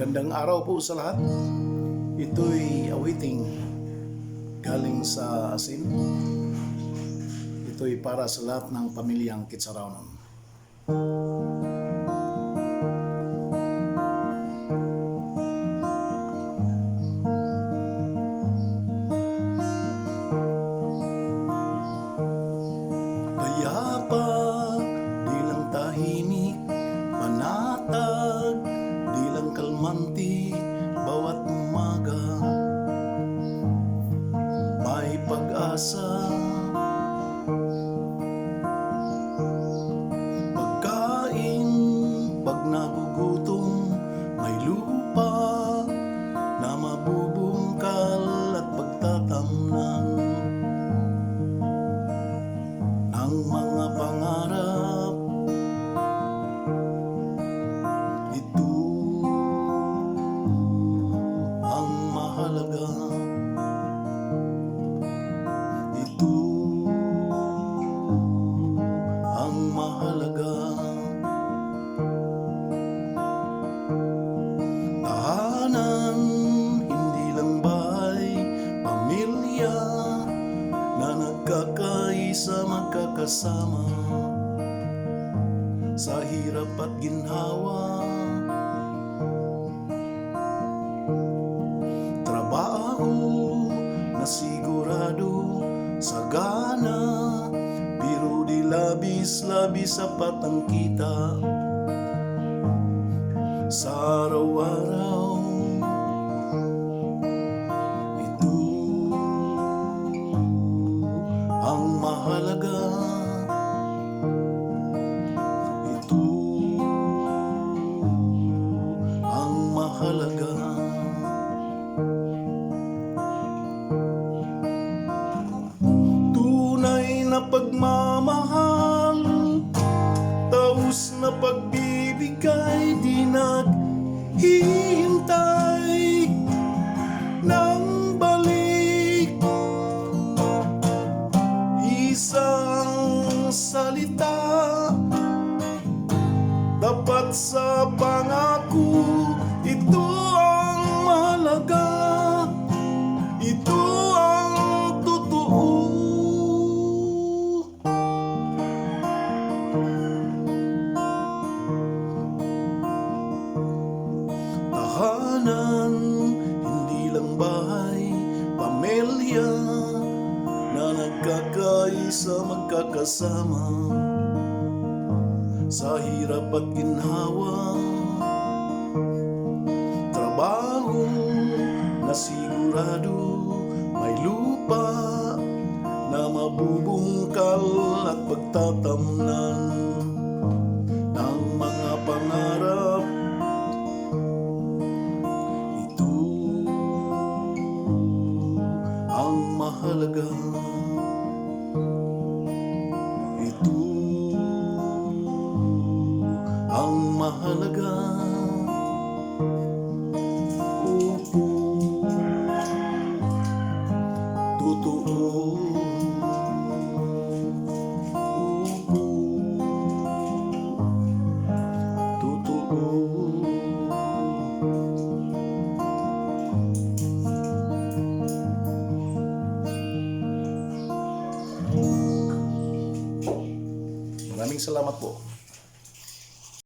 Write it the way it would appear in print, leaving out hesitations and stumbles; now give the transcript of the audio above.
Magandang araw po sa lahat. Ito'y awiting galing sa asin. Ito'y para sa lahat ng pamilyang Kitsaraunon. Payapa, di lang tahimik, panatag, di lang kalmanti, bawat umaga may pag-asa. Pagkain, pag nagugutom, may lupa na mabubungkal at pagtatamnan ng mga pangarap. Ito ang mahalaga. Ito ang mahalaga. Tahanan, hindi lang bahay, pamilya na nagkakaisa, magkakasama sa hirap at ginhawa. Trabaho na sigurado, sagana, pero di labis-labis sapat ang kita sa araw-araw. Ito ang mahalaga. Ito ang mahalaga. Tunay na pagmamahal, taos na pagbibigay, di naghihintay ng balik. Isang salita, tapat sa pangako. Ito ang mahalaga. Ito ang totoo. Tahanan, hindi lang bahay, pamilya na nagkakaisa, magkakasama sa hirap at ginhawa. Trabaho na sigurado, may lupa na mabubungkal at pagtatamnan ng mga pangarap. Ito ang mahalaga. Ito ang mahalaga. Opo, totoo. Opo, totoo. Maraming salamat po.